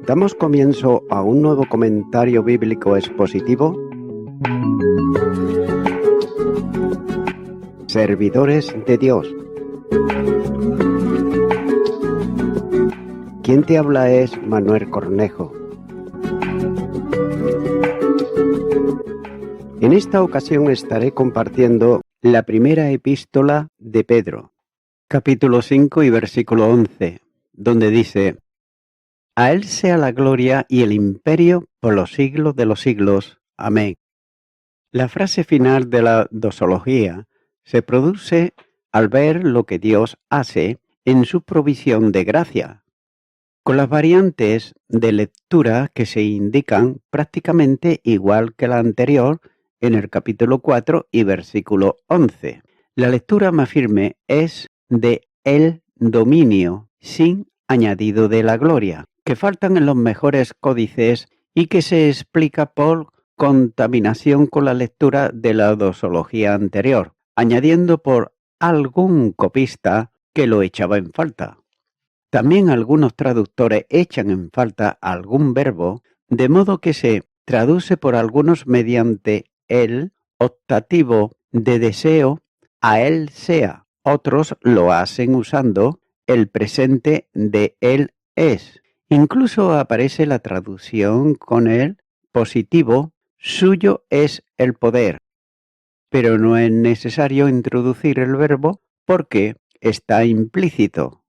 Damos comienzo a un nuevo comentario bíblico expositivo. Servidores de Dios. Quien te habla es Manuel Cornejo. En esta ocasión estaré compartiendo la primera epístola de Pedro, capítulo 5 y versículo 11, donde dice: A Él sea la gloria y el imperio por los siglos de los siglos. Amén. La frase final de la dosología se produce al ver lo que Dios hace en su provisión de gracia, con las variantes de lectura que se indican prácticamente igual que la anterior en el capítulo 4 y versículo 11. La lectura más firme es de el dominio sin añadido de la gloria, que faltan en los mejores códices y que se explica por contaminación con la lectura de la dosología anterior, añadiendo por algún copista que lo echaba en falta. También algunos traductores echan en falta algún verbo, de modo que se traduce por algunos mediante el optativo de deseo a él sea. Otros lo hacen usando el presente de él es. Incluso aparece la traducción con el positivo suyo es el poder. Pero no es necesario introducir el verbo porque está implícito.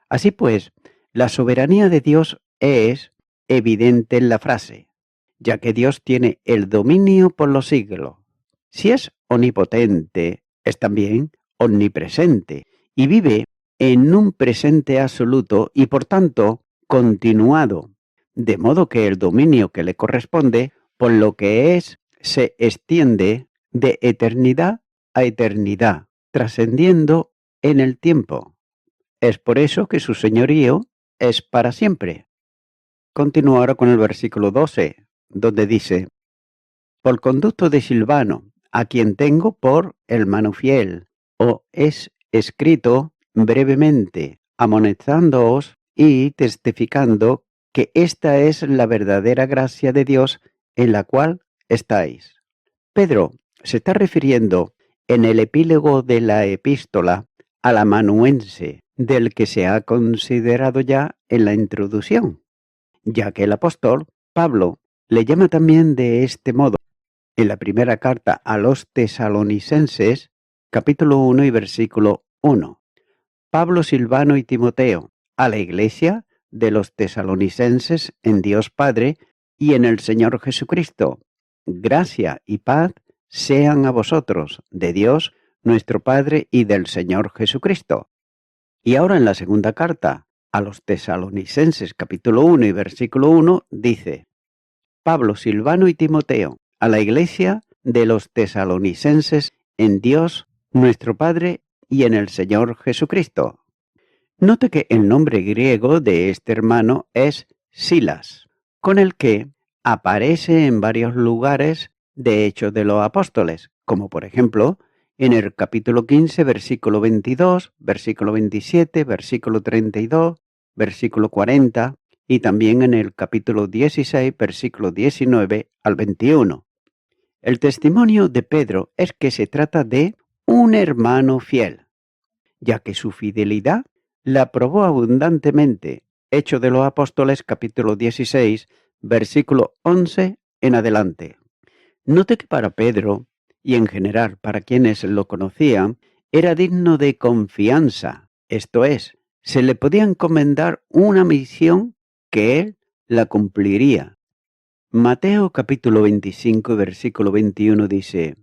Así pues, la soberanía de Dios es evidente en la frase, ya que Dios tiene el dominio por los siglos. Si es omnipotente, es también omnipresente y vive en un presente absoluto y por tanto continuado, de modo que el dominio que le corresponde por lo que es se extiende de eternidad a eternidad, trascendiendo en el tiempo. Es por eso que su señorío es para siempre. Continúo ahora con el versículo 12, donde dice: Por conducto de Silvano, a quien tengo por hermano fiel, os es escrito brevemente, amonestándoos y testificando que esta es la verdadera gracia de Dios en la cual estáis. Pedro se está refiriendo en el epílogo de la epístola al amanuense, del que se ha considerado ya en la introducción, ya que el apóstol Pablo le llama también de este modo en la primera carta a los tesalonicenses, capítulo 1 y versículo 1. Pablo, Silvano y Timoteo, a la iglesia de los tesalonicenses en Dios Padre y en el Señor Jesucristo. Gracia y paz sean a vosotros, de Dios nuestro Padre y del Señor Jesucristo. Y ahora en la segunda carta a los tesalonicenses capítulo 1 y versículo 1 dice: Pablo, Silvano y Timoteo, a la iglesia de los tesalonicenses en Dios nuestro Padre y en el Señor Jesucristo. Note que el nombre griego de este hermano es Silas, con el que aparece en varios lugares de Hechos de los Apóstoles, como por ejemplo en el capítulo 15, versículo 22, versículo 27, versículo 32, versículo 40 y también en el capítulo 16, versículo 19 al 21. El testimonio de Pedro es que se trata de un hermano fiel, ya que su fidelidad la probó abundantemente. Hechos de los Apóstoles, capítulo 16, versículo 11 en adelante. Note que para Pedro, y en general para quienes lo conocían, era digno de confianza, esto es, se le podía encomendar una misión que él la cumpliría. Mateo capítulo 25, versículo 21 dice: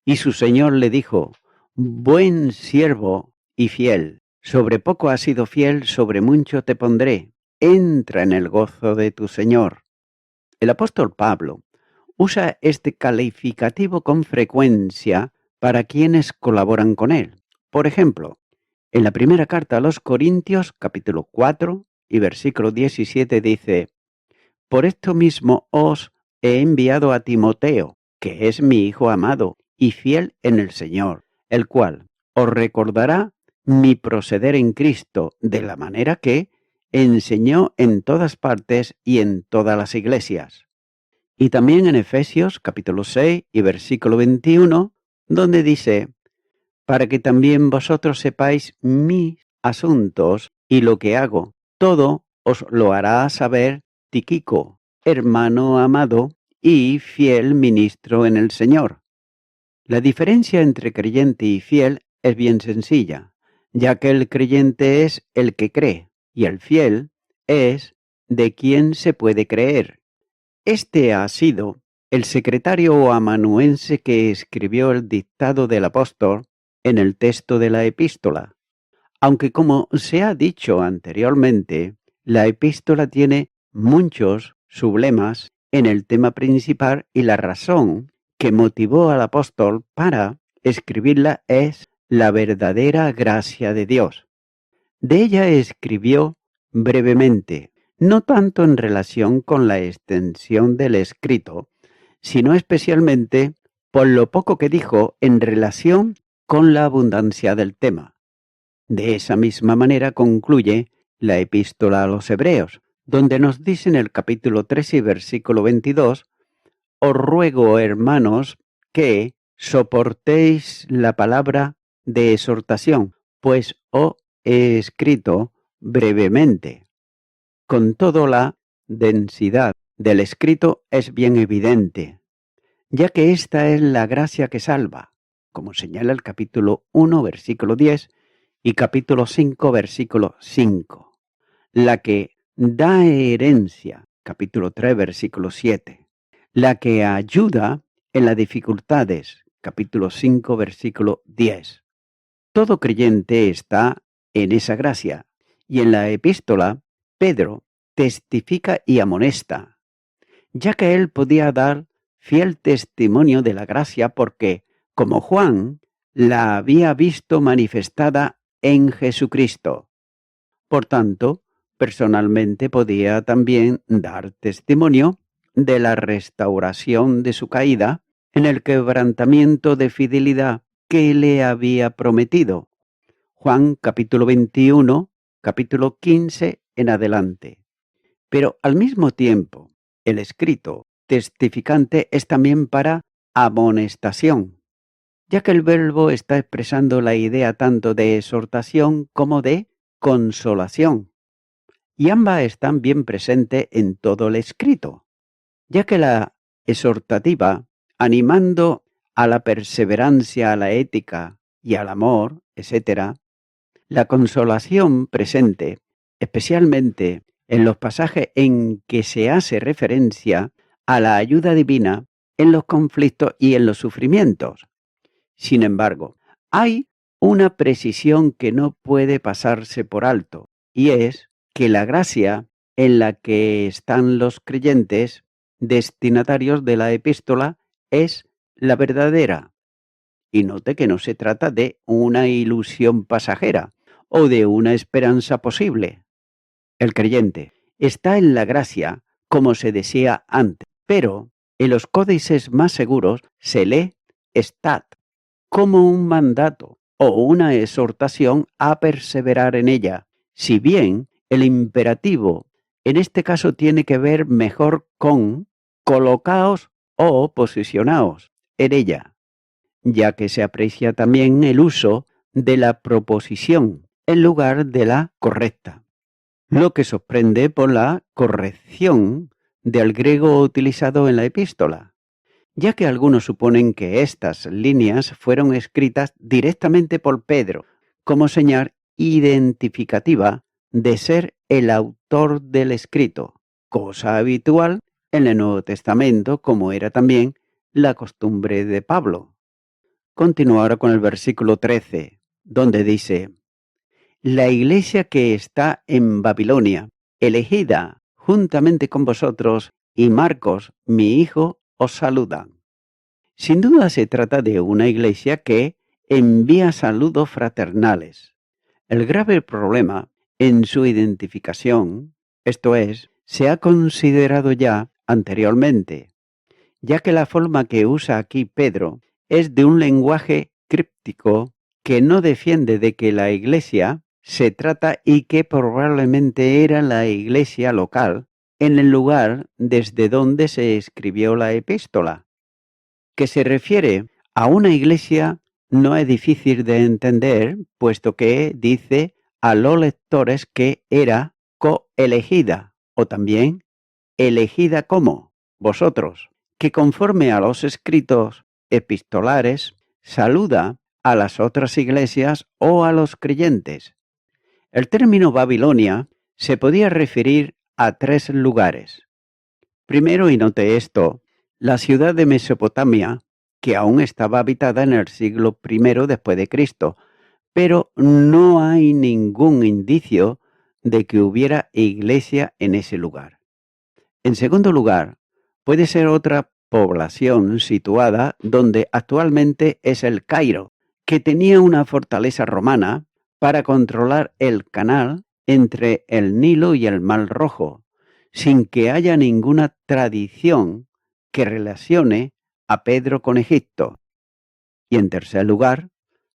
Y su Señor le dijo: Buen siervo y fiel, sobre poco has sido fiel, sobre mucho te pondré, entra en el gozo de tu Señor. El apóstol Pablo usa este calificativo con frecuencia para quienes colaboran con él. Por ejemplo, en la primera carta a los Corintios, capítulo 4 y versículo 17 dice: Por esto mismo os he enviado a Timoteo, que es mi hijo amado y fiel en el Señor, el cual os recordará mi proceder en Cristo, de la manera que, enseñó en todas partes y en todas las iglesias. Y también en Efesios capítulo 6 y versículo 21, donde dice, para que también vosotros sepáis mis asuntos y lo que hago, todo os lo hará saber Tíquico, hermano amado y fiel ministro en el Señor. La diferencia entre creyente y fiel es bien sencilla, ya que el creyente es el que cree y el fiel es de quien se puede creer. Este ha sido el secretario amanuense que escribió el dictado del apóstol en el texto de la epístola. Aunque como se ha dicho anteriormente, la epístola tiene muchos sublemas en el tema principal y la razón que motivó al apóstol para escribirla es la verdadera gracia de Dios. De ella escribió brevemente, no tanto en relación con la extensión del escrito, sino especialmente por lo poco que dijo en relación con la abundancia del tema. De esa misma manera concluye la epístola a los Hebreos, donde nos dice en el capítulo 3 y versículo 22, os ruego, hermanos, que soportéis la palabra de exhortación, pues os he escrito brevemente. Con todo, la densidad del escrito es bien evidente, ya que esta es la gracia que salva, como señala el capítulo 1, versículo 10 y capítulo 5, versículo 5, la que da herencia, capítulo 3, versículo 7, la que ayuda en las dificultades, capítulo 5, versículo 10. Todo creyente está en esa gracia, y en la epístola, Pedro testifica y amonesta, ya que él podía dar fiel testimonio de la gracia porque, como Juan, la había visto manifestada en Jesucristo. Por tanto, personalmente podía también dar testimonio de la restauración de su caída en el quebrantamiento de fidelidad que le había prometido. Juan capítulo 21, capítulo 15 en adelante. Pero al mismo tiempo, el escrito testificante es también para amonestación, ya que el verbo está expresando la idea tanto de exhortación como de consolación, y ambas están bien presentes en todo el escrito, ya que la exhortativa, animando a la perseverancia, a la ética y al amor, etc., la consolación presente, especialmente en los pasajes en que se hace referencia a la ayuda divina en los conflictos y en los sufrimientos. Sin embargo, hay una precisión que no puede pasarse por alto, y es que la gracia en la que están los creyentes destinatarios de la epístola es la verdadera. Y note que no se trata de una ilusión pasajera o de una esperanza posible. El creyente está en la gracia como se decía antes, pero en los códices más seguros se lee stat como un mandato o una exhortación a perseverar en ella, si bien el imperativo en este caso tiene que ver mejor con colocaos o posicionaos en ella, ya que se aprecia también el uso de la proposición en lugar de la correcta, lo que sorprende por la corrección del griego utilizado en la epístola, ya que algunos suponen que estas líneas fueron escritas directamente por Pedro como señal identificativa de ser el autor del escrito, cosa habitual en el Nuevo Testamento, como era también la costumbre de Pablo. Continúo ahora con el versículo 13, donde dice, la iglesia que está en Babilonia, elegida juntamente con vosotros, y Marcos, mi hijo, os saludan. Sin duda se trata de una iglesia que envía saludos fraternales. El grave problema en su identificación, esto es, se ha considerado ya anteriormente, ya que la forma que usa aquí Pedro es de un lenguaje críptico que no defiende de que la iglesia se trata y que probablemente era la iglesia local en el lugar desde donde se escribió la epístola. Que se refiere a una iglesia no es difícil de entender, puesto que dice a los lectores que era coelegida, o también elegida como vosotros, que conforme a los escritos epistolares saluda a las otras iglesias o a los creyentes. El término Babilonia se podía referir a 3 lugares. Primero, y note esto, la ciudad de Mesopotamia, que aún estaba habitada en el siglo I después de Cristo, pero no hay ningún indicio de que hubiera iglesia en ese lugar. En segundo lugar, puede ser otra población situada donde actualmente es el Cairo, que tenía una fortaleza romana para controlar el canal entre el Nilo y el Mar Rojo, sin que haya ninguna tradición que relacione a Pedro con Egipto. Y en tercer lugar,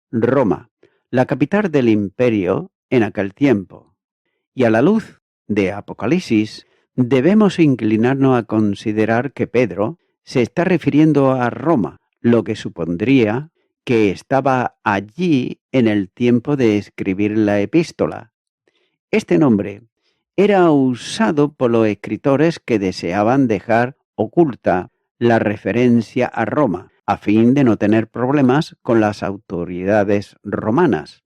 Roma, la capital del imperio en aquel tiempo. Y a la luz de Apocalipsis, debemos inclinarnos a considerar que Pedro se está refiriendo a Roma, lo que supondría que estaba allí en el tiempo de escribir la epístola. Este nombre era usado por los escritores que deseaban dejar oculta la referencia a Roma, a fin de no tener problemas con las autoridades romanas.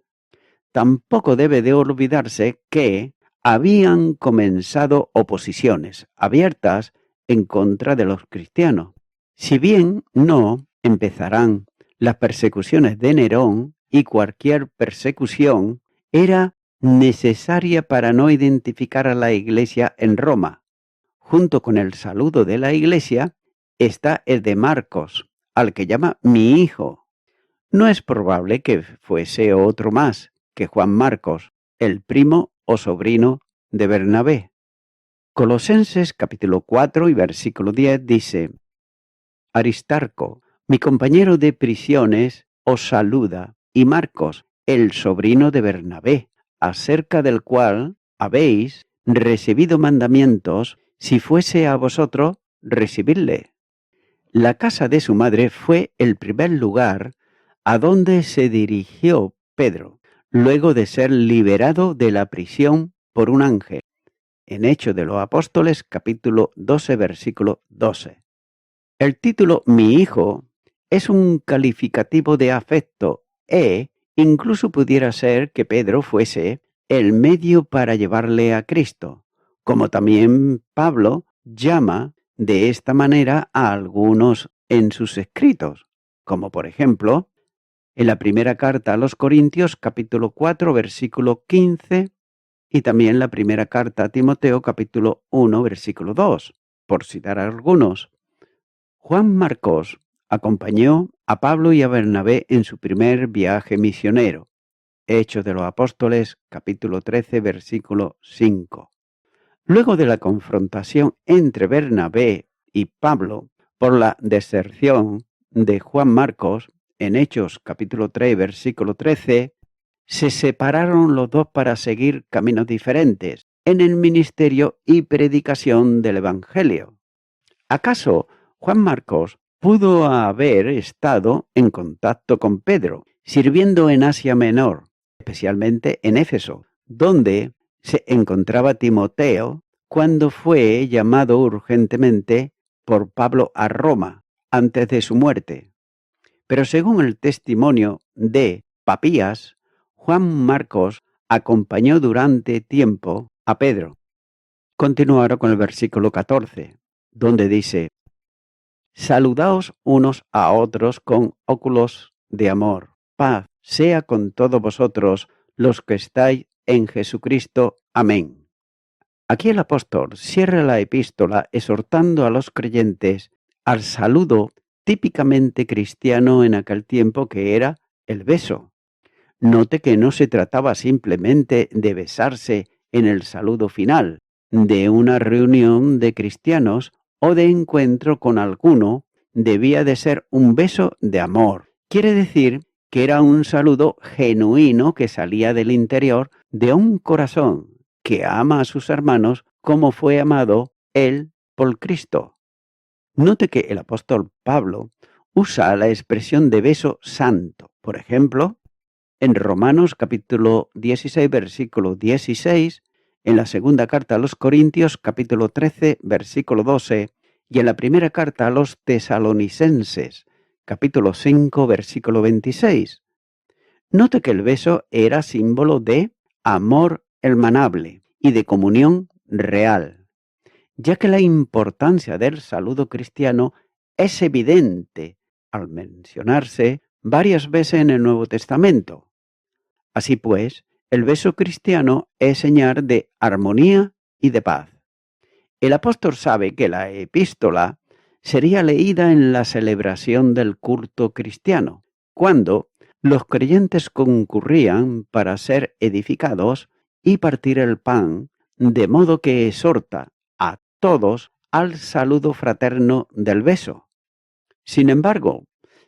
Tampoco debe de olvidarse que habían comenzado oposiciones abiertas en contra de los cristianos. Si bien no empezarán las persecuciones de Nerón, y cualquier persecución era necesaria para no identificar a la iglesia en Roma. Junto con el saludo de la iglesia está el de Marcos, al que llama mi hijo. No es probable que fuese otro más que Juan Marcos, el primo o sobrino de Bernabé. Colosenses capítulo 4 y versículo 10 dice: Aristarco, mi compañero de prisiones, os saluda, y Marcos, el sobrino de Bernabé, acerca del cual habéis recibido mandamientos, si fuese a vosotros, recibidle. La casa de su madre fue el primer lugar a donde se dirigió Pedro, luego de ser liberado de la prisión por un ángel, en Hechos de los Apóstoles, capítulo 12, versículo 12. El título Mi hijo es un calificativo de afecto e incluso pudiera ser que Pedro fuese el medio para llevarle a Cristo, como también Pablo llama de esta manera a algunos en sus escritos, como por ejemplo en la primera carta a los Corintios capítulo 4 versículo 15 y también la primera carta a Timoteo capítulo 1 versículo 2, por citar algunos. Juan Marcos acompañó a Pablo y a Bernabé en su primer viaje misionero, Hechos de los Apóstoles capítulo 13 versículo 5. Luego de la confrontación entre Bernabé y Pablo por la deserción de Juan Marcos, en Hechos capítulo 3 versículo 13, se separaron los dos para seguir caminos diferentes en el ministerio y predicación del Evangelio. ¿Acaso Juan Marcos pudo haber estado en contacto con Pedro, sirviendo en Asia Menor, especialmente en Éfeso, donde se encontraba Timoteo cuando fue llamado urgentemente por Pablo a Roma antes de su muerte? Pero según el testimonio de Papías, Juan Marcos acompañó durante tiempo a Pedro. Continuaron con el versículo 14, donde dice: Saludaos unos a otros con óculos de amor. Paz sea con todos vosotros los que estáis en Jesucristo. Amén. Aquí el apóstol cierra la epístola exhortando a los creyentes al saludo típicamente cristiano en aquel tiempo, que era el beso. Note que no se trataba simplemente de besarse en el saludo final de una reunión de cristianos o de encuentro con alguno. Debía de ser un beso de amor. Quiere decir que era un saludo genuino que salía del interior de un corazón que ama a sus hermanos como fue amado él por Cristo. Note que el apóstol Pablo usa la expresión de beso santo. Por ejemplo, en Romanos capítulo 16, versículo 16, en la segunda carta a los Corintios capítulo 13, versículo 12, y en la primera carta a los Tesalonicenses capítulo 5, versículo 26. Note que el beso era símbolo de amor hermanable y de comunión real, ya que la importancia del saludo cristiano es evidente al mencionarse varias veces en el Nuevo Testamento. Así pues, el beso cristiano es señal de armonía y de paz. El apóstol sabe que la epístola sería leída en la celebración del culto cristiano, cuando los creyentes concurrían para ser edificados y partir el pan, de modo que exhorta a todos al saludo fraterno del beso. Sin embargo,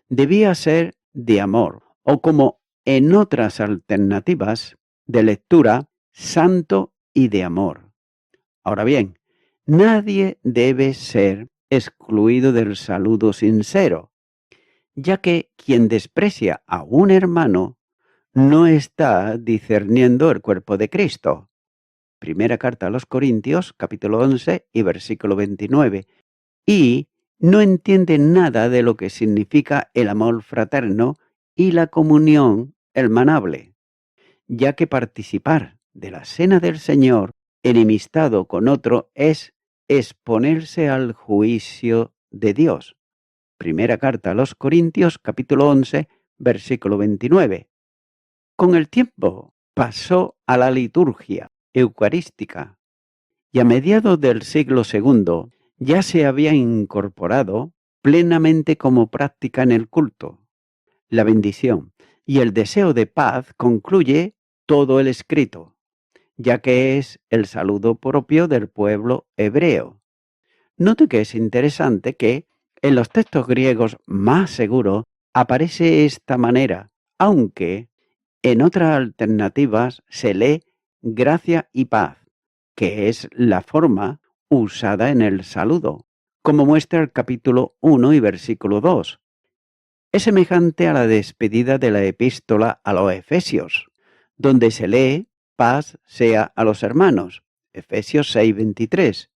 debía ser de amor, o como en otras alternativas de lectura, santo y de amor. Ahora bien, nadie debe ser excluido del saludo sincero, ya que quien desprecia a un hermano no está discerniendo el cuerpo de Cristo. Primera carta a los Corintios, capítulo 11 y versículo 29, y no entiende nada de lo que significa el amor fraterno y la comunión hermanable, ya que participar de la cena del Señor enemistado con otro es exponerse al juicio de Dios. Primera carta a los Corintios, capítulo 11, versículo 29. Con el tiempo pasó a la liturgia eucarística y a mediados del siglo II ya se había incorporado plenamente como práctica en el culto. La bendición y el deseo de paz concluye todo el escrito, ya que es el saludo propio del pueblo hebreo. Note que es interesante que en los textos griegos más seguros aparece esta manera, aunque en otras alternativas se lee gracia y paz, que es la forma usada en el saludo, como muestra el capítulo 1 y versículo 2. Es semejante a la despedida de la epístola a los Efesios, donde se lee paz sea a los hermanos, Efesios 6:23.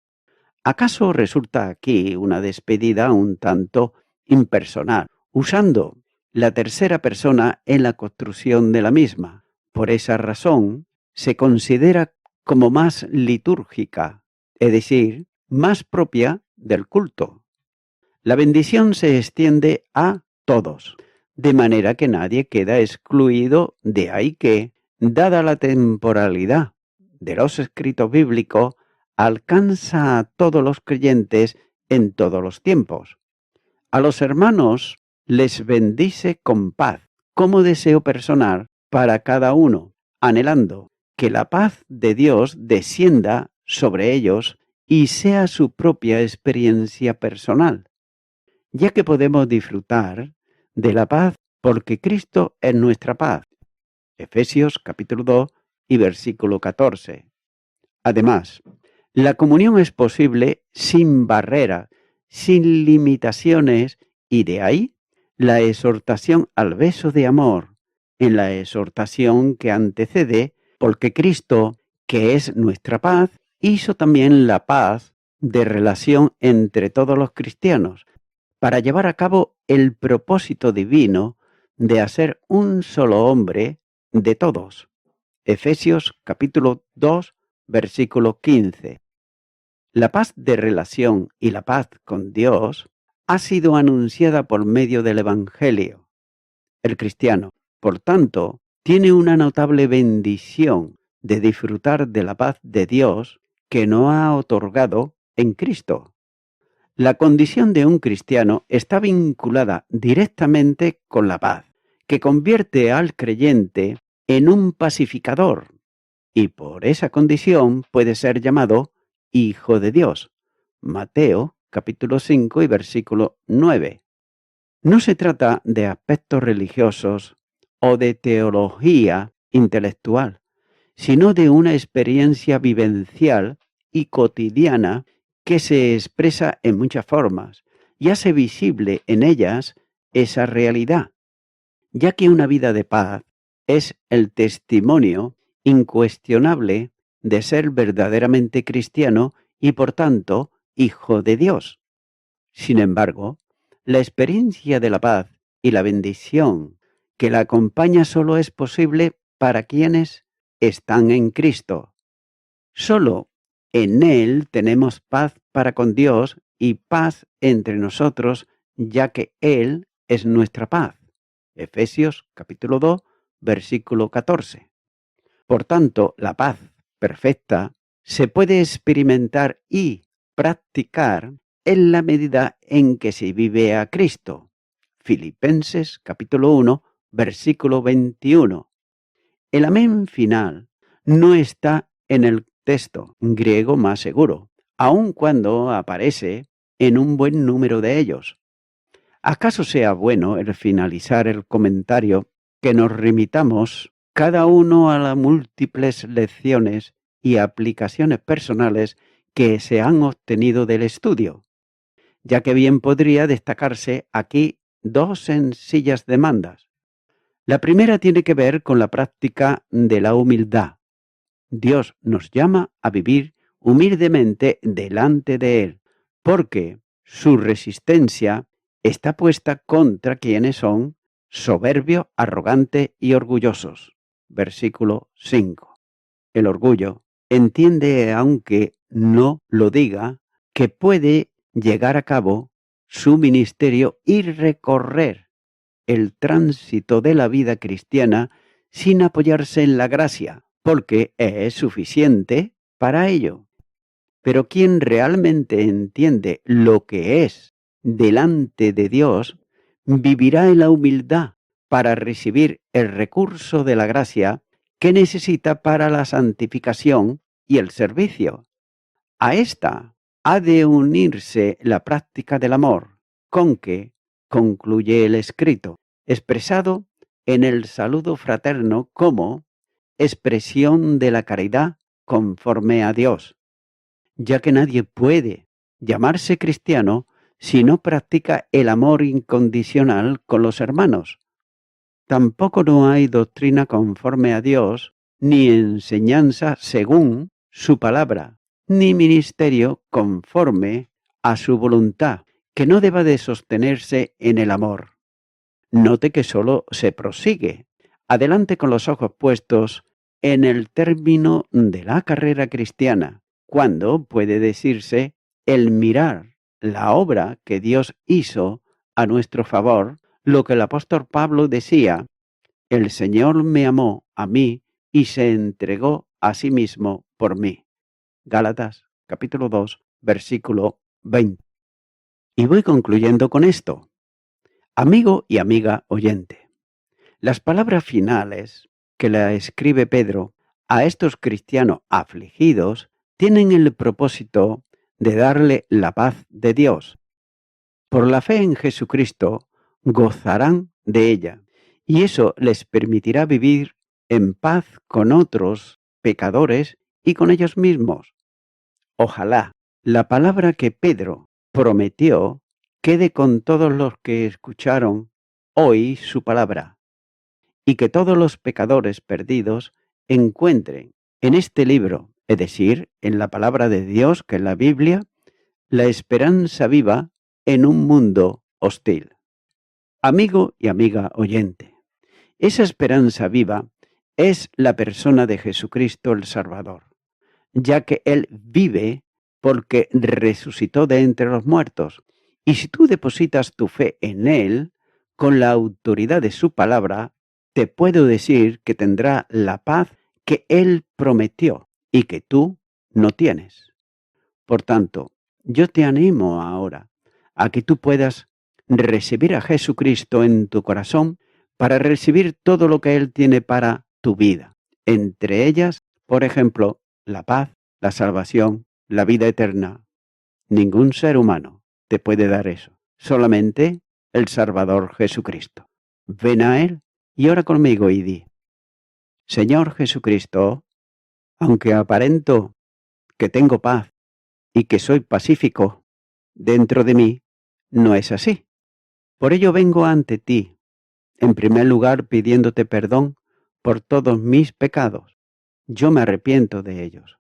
¿Acaso resulta aquí una despedida un tanto impersonal, usando la tercera persona en la construcción de la misma? Por esa razón, se considera como más litúrgica, es decir, más propia del culto. La bendición se extiende a todos, de manera que nadie queda excluido. De ahí que, dada la temporalidad de los escritos bíblicos, alcanza a todos los creyentes en todos los tiempos. A los hermanos les bendice con paz, como deseo personal para cada uno, anhelando que la paz de Dios descienda sobre ellos y sea su propia experiencia personal, ya que podemos disfrutar de la paz porque Cristo es nuestra paz. Efesios capítulo 2 y versículo 14. Además, la comunión es posible sin barrera, sin limitaciones, y de ahí la exhortación al beso de amor, en la exhortación que antecede, porque Cristo, que es nuestra paz, hizo también la paz de relación entre todos los cristianos, para llevar a cabo el propósito divino de hacer un solo hombre de todos. Efesios capítulo 2, versículo 15. La paz de relación y la paz con Dios ha sido anunciada por medio del Evangelio. El cristiano, por tanto, tiene una notable bendición de disfrutar de la paz de Dios que nos ha otorgado en Cristo. La condición de un cristiano está vinculada directamente con la paz, que convierte al creyente en un pacificador, y por esa condición puede ser llamado Hijo de Dios. Mateo capítulo 5 y versículo 9. No se trata de aspectos religiosos o de teología intelectual, sino de una experiencia vivencial y cotidiana que se expresa en muchas formas y hace visible en ellas esa realidad, ya que una vida de paz es el testimonio incuestionable de ser verdaderamente cristiano y por tanto hijo de Dios. Sin embargo, la experiencia de la paz y la bendición que la acompaña solo es posible para quienes están en Cristo. Solo en Él tenemos paz para con Dios y paz entre nosotros, ya que Él es nuestra paz. Efesios capítulo 2, versículo 14. Por tanto, la paz perfecta se puede experimentar y practicar en la medida en que se vive a Cristo. Filipenses capítulo 1, versículo 21. El amén final no está en el texto griego más seguro, aun cuando aparece en un buen número de ellos. ¿Acaso sea bueno el finalizar el comentario que nos remitamos cada uno a las múltiples lecciones y aplicaciones personales que se han obtenido del estudio? Ya que bien podría destacarse aquí dos sencillas demandas. La primera tiene que ver con la práctica de la humildad. Dios nos llama a vivir humildemente delante de Él, porque su resistencia está puesta contra quienes son soberbios, arrogantes y orgullosos. Versículo 5. El orgullo entiende, aunque no lo diga, que puede llegar a cabo su ministerio y recorrer el tránsito de la vida cristiana sin apoyarse en la gracia, porque es suficiente para ello. Pero quien realmente entiende lo que es delante de Dios, vivirá en la humildad para recibir el recurso de la gracia que necesita para la santificación y el servicio. A esta ha de unirse la práctica del amor, con que concluye el escrito, expresado en el saludo fraterno como expresión de la caridad conforme a Dios, ya que nadie puede llamarse cristiano si no practica el amor incondicional con los hermanos. Tampoco no hay doctrina conforme a Dios, ni enseñanza según su palabra, ni ministerio conforme a su voluntad, que no deba de sostenerse en el amor. Note que solo se prosigue, adelante con los ojos puestos en el término de la carrera cristiana, cuando puede decirse el mirar la obra que Dios hizo a nuestro favor, lo que el apóstol Pablo decía: el Señor me amó a mí y se entregó a sí mismo por mí. Gálatas capítulo 2, versículo 20. Y voy concluyendo con esto. Amigo y amiga oyente, las palabras finales que le escribe Pedro a estos cristianos afligidos tienen el propósito de darle la paz de Dios. Por la fe en Jesucristo gozarán de ella, y eso les permitirá vivir en paz con otros pecadores y con ellos mismos. Ojalá la palabra que Pedro prometió quede con todos los que escucharon hoy su palabra, y que todos los pecadores perdidos encuentren en este libro, es decir, en la palabra de Dios, que es la Biblia, la esperanza viva en un mundo hostil. Amigo y amiga oyente, esa esperanza viva es la persona de Jesucristo el Salvador, ya que Él vive porque resucitó de entre los muertos. Y si tú depositas tu fe en Él, con la autoridad de su palabra, te puedo decir que tendrá la paz que Él prometió y que tú no tienes. Por tanto, yo te animo ahora a que tú puedas recibir a Jesucristo en tu corazón para recibir todo lo que Él tiene para tu vida. Entre ellas, por ejemplo, la paz, la salvación, la vida eterna. Ningún ser humano te puede dar eso. Solamente el Salvador Jesucristo. Ven a Él y ora conmigo y di: Señor Jesucristo, Aunque aparento que tengo paz y que soy pacífico, dentro de mí no es así. Por ello vengo ante ti, en primer lugar pidiéndote perdón por todos mis pecados. Yo me arrepiento de ellos.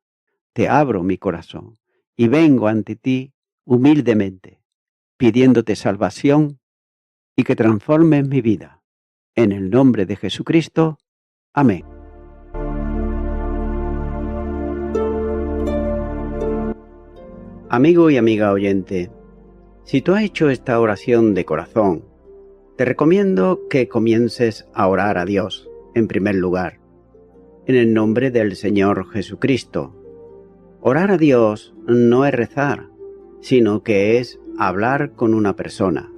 Te abro mi corazón y vengo ante ti humildemente, pidiéndote salvación y que transformes mi vida. En el nombre de Jesucristo. Amén. Amigo y amiga oyente, si tú has hecho esta oración de corazón, te recomiendo que comiences a orar a Dios, en primer lugar, en el nombre del Señor Jesucristo. Orar a Dios no es rezar, sino que es hablar con una persona.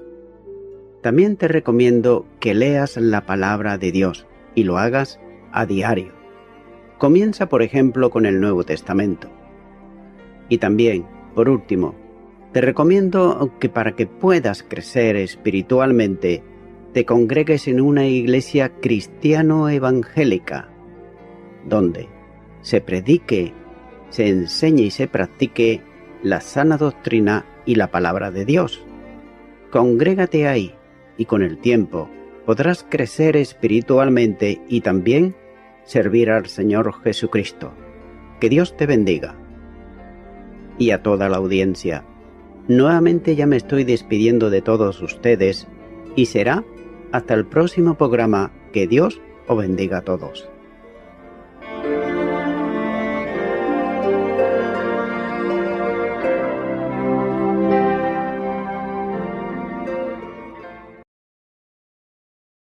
También te recomiendo que leas la palabra de Dios y lo hagas a diario. Comienza, por ejemplo, con el Nuevo Testamento. Y también, por último, te recomiendo que para que puedas crecer espiritualmente, te congregues en una iglesia cristiano-evangélica, donde se predique, se enseñe y se practique la sana doctrina y la palabra de Dios. Congrégate ahí y con el tiempo podrás crecer espiritualmente y también servir al Señor Jesucristo. Que Dios te bendiga. Y a toda la audiencia, nuevamente ya me estoy despidiendo de todos ustedes y será hasta el próximo programa. Que Dios os bendiga a todos.